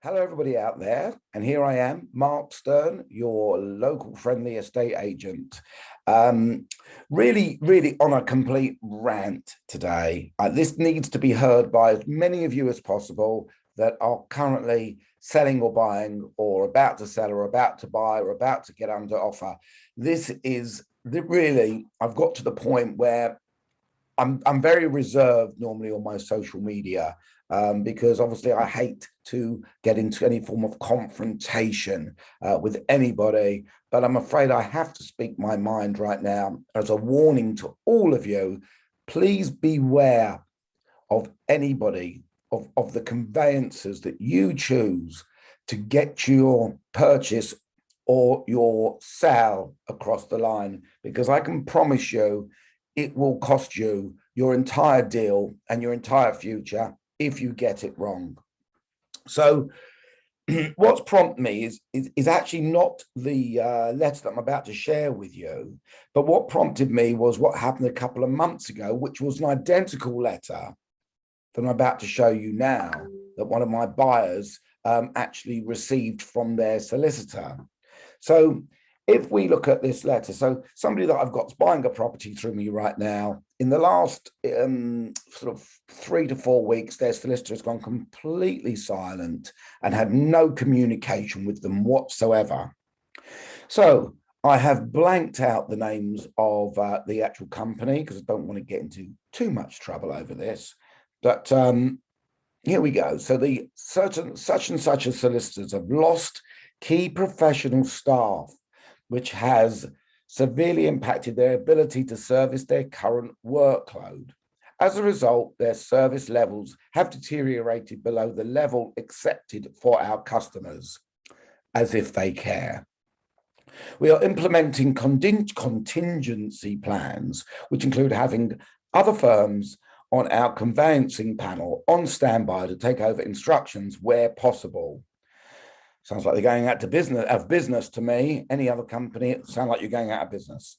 Hello, everybody out there. And here I am, Mark Stern, your local friendly estate agent. Really on a complete rant today. This needs to be heard by as many of you as possible that are currently selling or buying or about to sell or about to buy or about to get under offer. This is really, I've got to the point where I'm very reserved normally on my social media because obviously I hate to get into any form of confrontation with anybody, but I'm afraid I have to speak my mind right now as a warning to all of you. Please beware of anybody, of the conveyancers that you choose to get your purchase or your sale across the line, because I can promise you it will cost you your entire deal and your entire future if you get it wrong. So what's prompted me is actually not the letter that I'm about to share with you, but what prompted me was what happened a couple of months ago, which was an identical letter that I'm about to show you now, that one of my buyers actually received from their solicitor. So if we look at this letter, so somebody that I've got buying a property through me right now, in the last sort of 3 to 4 weeks, their solicitor has gone completely silent and had no communication with them whatsoever. So I have blanked out the names of the actual company because I don't want to get into too much trouble over this. But here we go. So the such and such as solicitors have lost key professional staff, which has severely impacted their ability to service their current workload. As a result, their service levels have deteriorated below the level accepted for our customers, as if they care. We are implementing contingency plans, which include having other firms on our conveyancing panel on standby to take over instructions where possible. Sounds like they're going out of business to me. Any other company, it sounds like you're going out of business.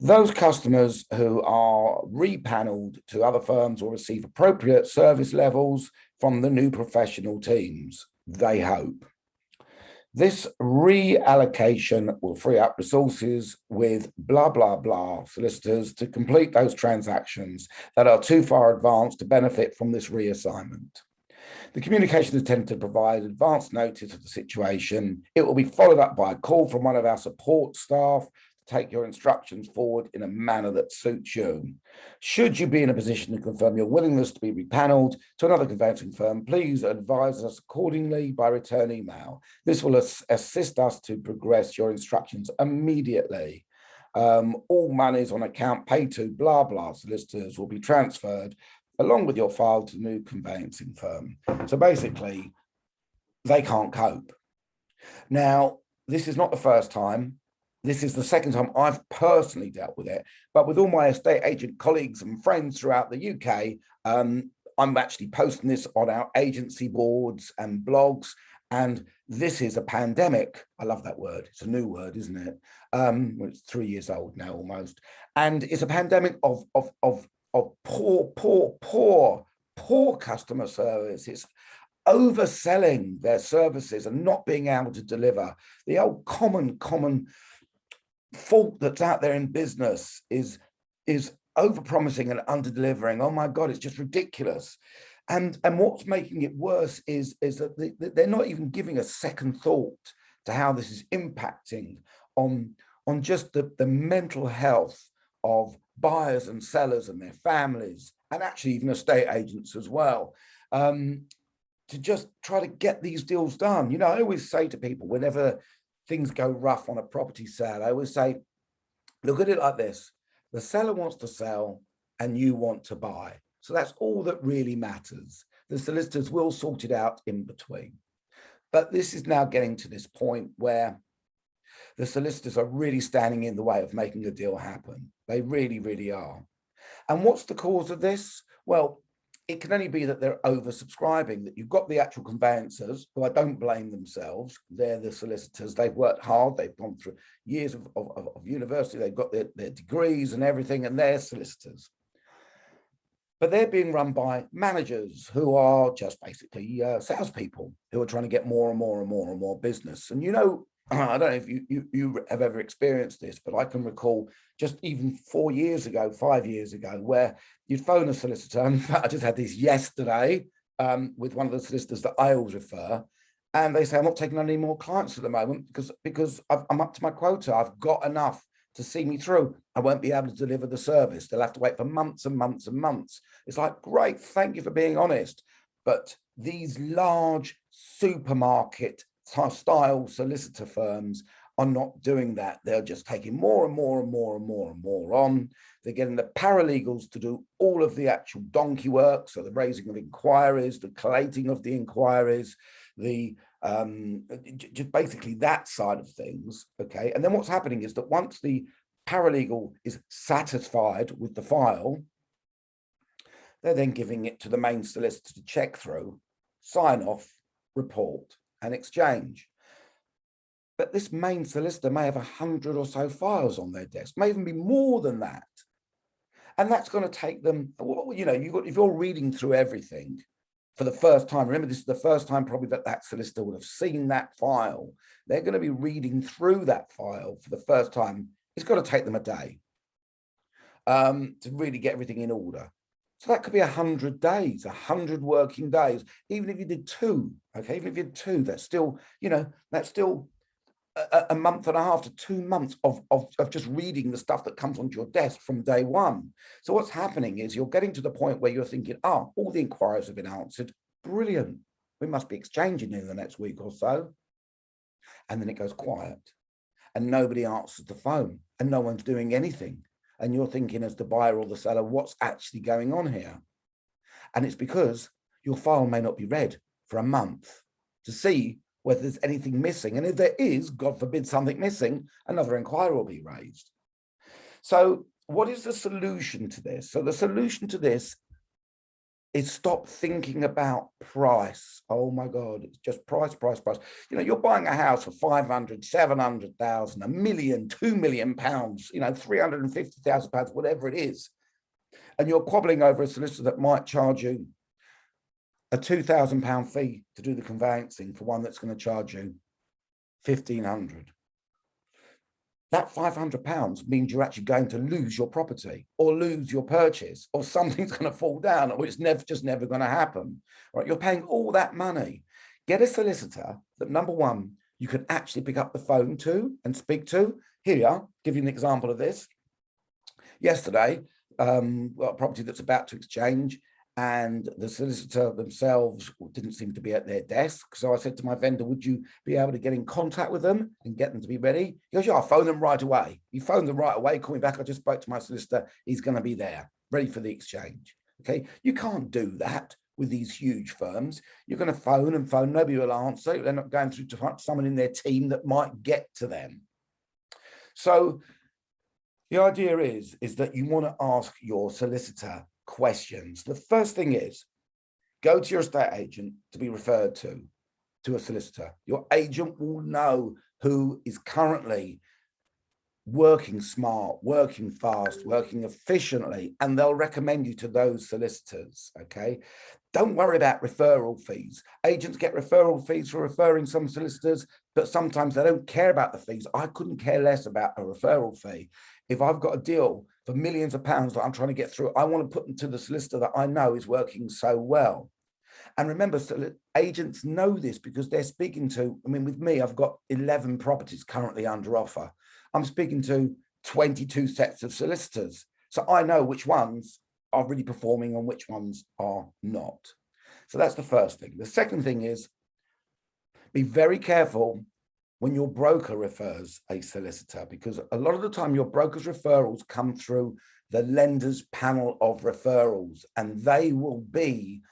Those customers who are repaneled to other firms will receive appropriate service levels from the new professional teams, they hope. This reallocation will free up resources with blah, blah, blah solicitors to complete those transactions that are too far advanced to benefit from this reassignment. The communication is intended to provide advance notice of the situation. It will be followed up by a call from one of our support staff to take your instructions forward in a manner that suits you. Should you be in a position to confirm your willingness to be repaneled to another conveyancing firm, please advise us accordingly by return email. This will assist us to progress your instructions immediately. All monies on account paid to blah, blah solicitors will be transferred along with your file to the new conveyancing firm. So basically, they can't cope. Now, this is not the first time. This is the second time I've personally dealt with it. But with all my estate agent colleagues and friends throughout the UK, I'm actually posting this on our agency boards and blogs. And this is a pandemic. I love that word. It's a new word, isn't it? Well, it's 3 years old now almost. And it's a pandemic of poor customer service. It's overselling their services and not being able to deliver. The old common fault that's out there in business is overpromising and underdelivering. Oh my God, it's just ridiculous. And what's making it worse is that they're not even giving a second thought to how this is impacting on just the mental health of buyers and sellers and their families, and actually even estate agents as well, to just try to get these deals done. You know, I always say to people, whenever things go rough on a property sale, I always say, look at it like this. The seller wants to sell and you want to buy. So that's all that really matters. The solicitors will sort it out in between. But this is now getting to this point where the solicitors are really standing in the way of making a deal happen. They really are. And what's the cause of this? Well, it can only be that they're oversubscribing, that you've got the actual conveyancers, who I don't blame themselves. They're the solicitors. They've worked hard. They've gone through years of university. They've got their degrees and everything, and they're solicitors. but they're being run by managers who are just basically salespeople who are trying to get more and more and more and more business. And, you know, I don't know if you have ever experienced this, but I can recall just even 4 years ago, 5 years ago, where you'd phone a solicitor. In fact, I just had this yesterday with one of the solicitors that I always refer, and they say, I'm not taking on any more clients at the moment because I'm up to my quota. I've got enough to see me through. I won't be able to deliver the service. They'll have to wait for months and months and months. It's like, great, thank you for being honest. But these large supermarket style solicitor firms are not doing that. They're just taking more and more and more and more and more on. They're getting the paralegals to do all of the actual donkey work. So the raising of inquiries, the collating of the inquiries, the just basically that side of things. Okay. And then what's happening is that once the paralegal is satisfied with the file, they're then giving it to the main solicitor to check through, sign off, report, and exchange. But this main solicitor may have 100 or so files on their desk, may even be more than that. And that's going to take them, you know, if you're reading through everything for the first time, remember, this is the first time probably that solicitor would have seen that file. They're going to be reading through that file for the first time. It's got to take them a day to really get everything in order. So that could be 100 days, 100 working days, even if you did 2, okay? Even if you did 2, that's still, you know, that's still a month and a half to 2 months of just reading the stuff that comes onto your desk from day one. So what's happening is you're getting to the point where you're thinking, oh, all the inquiries have been answered. Brilliant. We must be exchanging in the next week or so. And then it goes quiet and nobody answers the phone and no one's doing anything. And you're thinking as the buyer or the seller, what's actually going on here? And it's because your file may not be read for a month to see whether there's anything missing. And if there is, God forbid, something missing, another inquiry will be raised. So what is the solution to this? So the solution to this is stop thinking about price. Oh my God, it's just price, price, price. You know, you're buying a house for 500, 700,000, £1 million, £2 million, you know, £350,000, whatever it is. And you're quabbling over a solicitor that might charge you a £2,000 fee to do the conveyancing for one that's going to charge you £1,500. That £500 means you're actually going to lose your property or lose your purchase, or something's going to fall down, or it's just never going to happen. Right? You're paying all that money. Get a solicitor that, number one, you can actually pick up the phone to and speak to. Here you are, give you an example of this. Yesterday, a property that's about to exchange, and the solicitor themselves didn't seem to be at their desk. So I said to my vendor, would you be able to get in contact with them and get them to be ready? He goes, yeah, I'll phone them right away. He phoned them right away, call me back. I just spoke to my solicitor. He's going to be there, ready for the exchange. Okay, you can't do that with these huge firms. You're going to phone and phone, nobody will answer. They're not going through to someone in their team that might get to them. So the idea is that you want to ask your solicitor questions. The first thing is, go to your estate agent to be referred to a solicitor. Your agent will know who is currently working smart, working fast, working efficiently, and they'll recommend you to those solicitors, okay? Don't worry about referral fees. Agents get referral fees for referring some solicitors, but sometimes they don't care about the fees. I couldn't care less about a referral fee. If I've got a deal for millions of pounds that I'm trying to get through, I want to put them to the solicitor that I know is working so well. And remember, agents know this because they're speaking to, I mean, with me, I've got 11 properties currently under offer. I'm speaking to 22 sets of solicitors. So I know which ones are really performing and which ones are not. So that's the first thing. The second thing is, be very careful when your broker refers a solicitor, because a lot of the time your broker's referrals come through the lender's panel of referrals, and they will be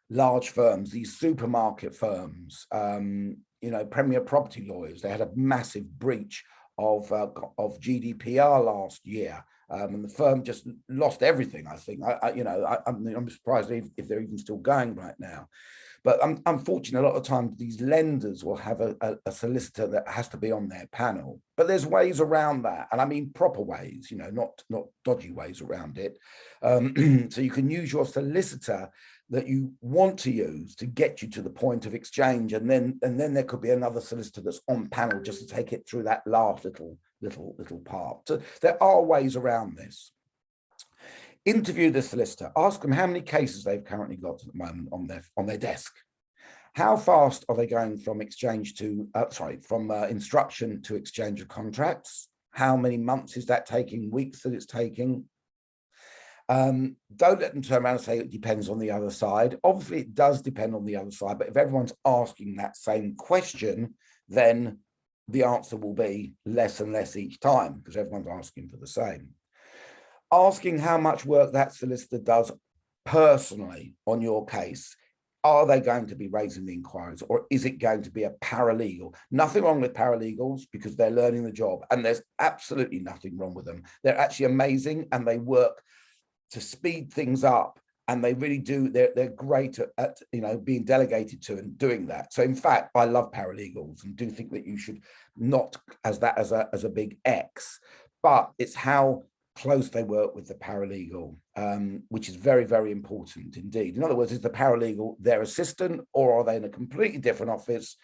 large firms, these supermarket firms, you know, Premier Property Lawyers. They had a massive breach of GDPR last year, and the firm just lost everything. I think, I'm surprised if they're even still going right now. But unfortunately, a lot of times these lenders will have a solicitor that has to be on their panel. But there's ways around that, and I mean proper ways, you know, not dodgy ways around it. So you can use your solicitor that you want to use to get you to the point of exchange, and then there could be another solicitor that's on panel just to take it through that last little part. So there are ways around this. Interview the solicitor, ask them how many cases they've currently got at the moment on their desk. How fast are they going from exchange to from instruction to exchange of contracts? How many months is that taking? Weeks that it's taking? Don't let them turn around and say it depends on the other side. Obviously, it does depend on the other side, but if everyone's asking that same question, then the answer will be less and less each time because everyone's asking for the same. Asking how much work that solicitor does personally on your case. Are they going to be raising the inquiries, or is it going to be a paralegal? Nothing wrong with paralegals because they're learning the job, and there's absolutely nothing wrong with them. They're actually amazing, and they work to speed things up, and they really do. They're great at you know, being delegated to and doing that. So in fact, I love paralegals and do think that you should not as a big X, but it's how close they work with the paralegal, which is very, very important indeed. In other words, is the paralegal their assistant, or are they in a completely different office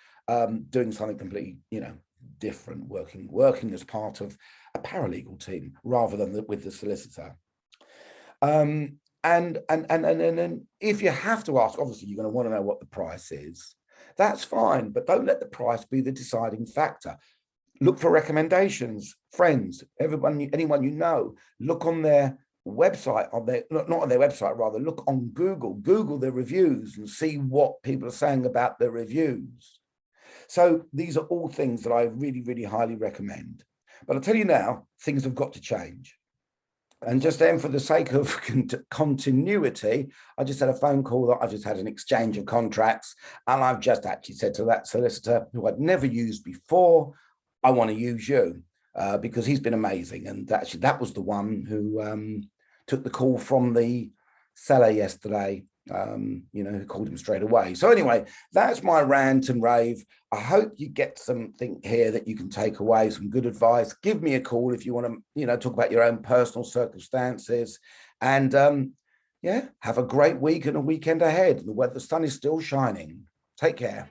doing something completely, you know, different, working as part of a paralegal team rather than with the solicitor. And if you have to ask, obviously you're going to want to know what the price is. That's fine, but don't let the price be the deciding factor. Look for recommendations, friends, anyone you know. Look on their website, not on their website, rather, look on Google their reviews and see what people are saying about their reviews. So these are all things that I really, really highly recommend. But I'll tell you now, things have got to change. And just then, for the sake of continuity, I just had a phone call that I just had an exchange of contracts, and I've just actually said to that solicitor who I'd never used before, I want to use you because he's been amazing. And actually, that was the one who took the call from the seller yesterday, you know, who called him straight away. So anyway, that's my rant and rave. I hope you get something here that you can take away, some good advice. Give me a call if you want to, you know, talk about your own personal circumstances. And yeah, have a great week and a weekend ahead. The sun is still shining. Take care.